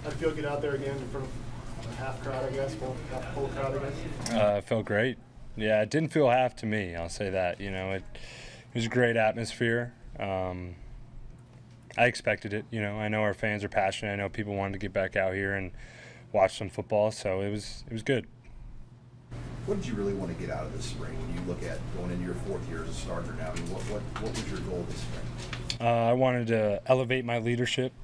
How'd it feel to get out there again in front of a half crowd, I guess, full crowd, I guess? It felt great. Yeah, it didn't feel half to me, I'll say that. You know, it was a great atmosphere. I expected it. You know, I know our fans are passionate. I know people wanted to get back out here and watch some football, so it was good. What did you really want to get out of this spring? When you look at going into your fourth year as a starter now, I mean, what was your goal this spring? I wanted to elevate my leadership,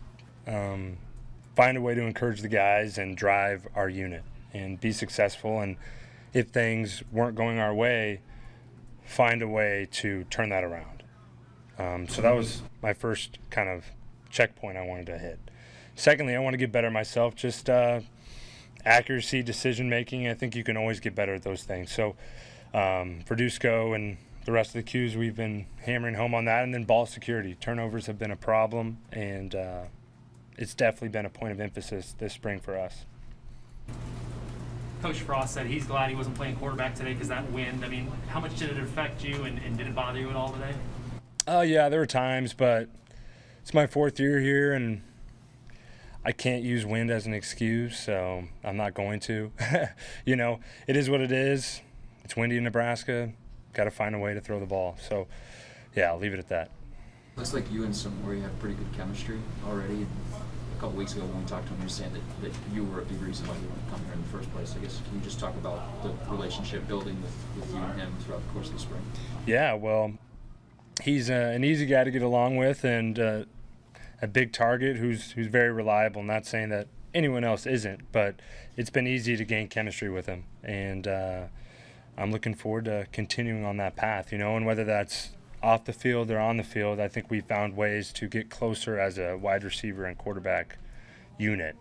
find a way to encourage the guys and drive our unit and be successful. And if things weren't going our way, find a way to turn that around. So that was my first kind of checkpoint I wanted to hit. Secondly, I want to get better myself, just accuracy, decision-making. I think you can always get better at those things. So for Dusko and the rest of the Qs, we've been hammering home on that. And then ball security. Turnovers have been a problem, and it's definitely been a point of emphasis this spring for us. Coach Frost said he's glad he wasn't playing quarterback today because that wind. I mean, how much did it affect you, and did it bother you at all today? Yeah, there were times, but it's my fourth year here, and I can't use wind as an excuse, so I'm not going to. You know, it is what it is. It's windy in Nebraska. Got to find a way to throw the ball. So, yeah, I'll leave it at that. Looks like you and Samori have pretty good chemistry already. A couple weeks ago when we talked to him, you were saying that you were a big reason why you wanted to come here in the first place. I guess, can you just talk about the relationship building with you and him throughout the course of the spring? Yeah, well, he's an easy guy to get along with, and a big target who's very reliable. Not saying that anyone else isn't, but it's been easy to gain chemistry with him, and I'm looking forward to continuing on that path. You know, and whether that's off the field or on the field, I think we found ways to get closer as a wide receiver and quarterback unit,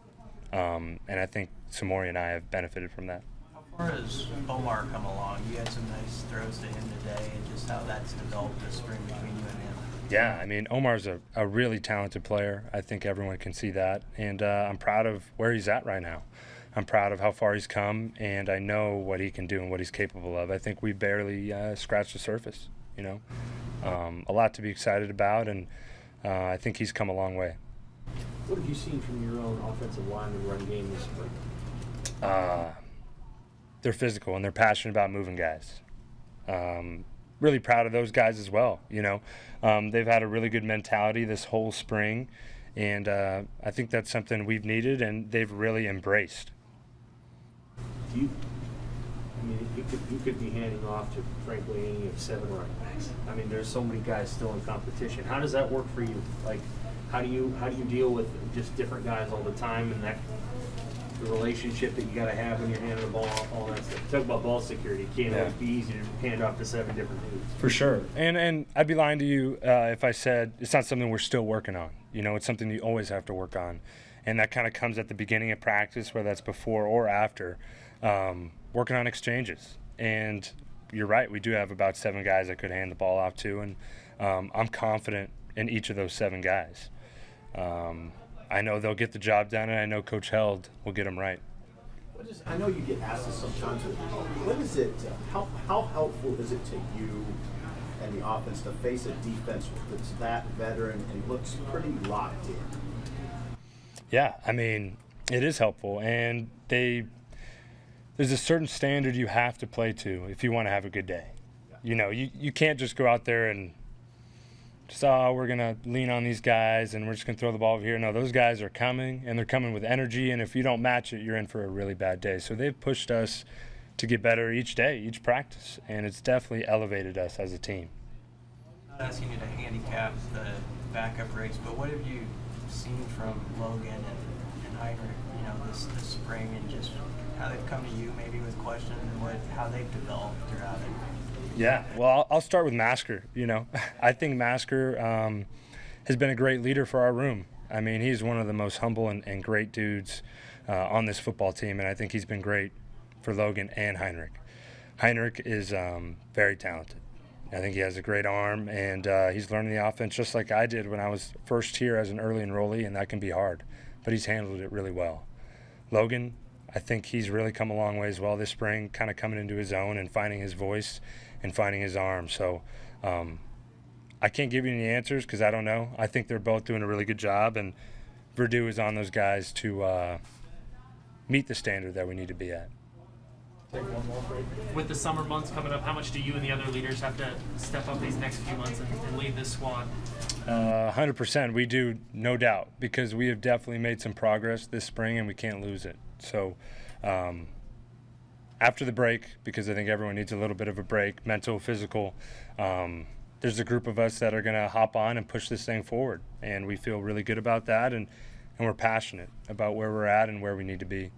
and I think Samori and I have benefited from that. How far has Omar come along? You had some nice throws to him today, and just how that's developed this spring between you and him. Yeah, I mean, Omar's a really talented player. I think everyone can see that, and I'm proud of where he's at right now. I'm proud of how far he's come, and I know what he can do and what he's capable of. I think we barely scratched the surface, you know. A lot to be excited about, and I think he's come a long way. What have you seen from your own offensive line and run game this spring? They're physical, and they're passionate about moving guys. Really proud of those guys as well. You know, they've had a really good mentality this whole spring, and I think that's something we've needed, and they've really embraced. Do you? I mean, you could be handing off to, frankly, any of 7 running backs. I mean, there's so many guys still in competition. How does that work for you? Like, how do you deal with just different guys all the time, and the relationship that you got to have when you're handing the ball off, all that stuff? Talk about ball security. It can't always be easy to hand off to 7 different dudes. For sure. And I'd be lying to you if I said it's not something we're still working on. You know, it's something you always have to work on. And that kind of comes at the beginning of practice, whether that's before or after, working on exchanges. And you're right, we do have about 7 guys I could hand the ball off to, and I'm confident in each of those 7 guys. I know they'll get the job done, and I know Coach Held will get them right. I know you get asked this sometimes, but what is it? How helpful is it to you and the offense to face a defense that's that veteran and looks pretty locked in? Yeah, I mean, it is helpful, and there's a certain standard you have to play to if you want to have a good day. You know, you can't just go out there and just, we're going to lean on these guys and we're just going to throw the ball over here. No, those guys are coming, and they're coming with energy, and if you don't match it, you're in for a really bad day. So they've pushed us to get better each day, each practice, and it's definitely elevated us as a team. I'm not asking you to handicap the backup race, but what have you seen from Logan and Heinrich, you know, this spring, and just how they've come to you maybe with questions and how they've developed throughout it? Yeah, well, I'll start with Masker. You know, I think Masker has been a great leader for our room. I mean, he's one of the most humble and great dudes on this football team, and I think he's been great for Logan and Heinrich. Heinrich is very talented. I think he has a great arm, and he's learning the offense just like I did when I was first here as an early enrollee, and that can be hard, but he's handled it really well. Logan, I think he's really come a long way as well this spring, kind of coming into his own and finding his voice and finding his arm. So I can't give you any answers because I don't know. I think they're both doing a really good job and Verdue is on those guys to meet the standard that we need to be at. Take one more break. With the summer months coming up, how much do you and the other leaders have to step up these next few months and lead this squad? 100%. We do, no doubt, because we have definitely made some progress this spring and we can't lose it. So after the break, because I think everyone needs a little bit of a break, mental, physical, there's a group of us that are going to hop on and push this thing forward. And we feel really good about that, and we're passionate about where we're at and where we need to be.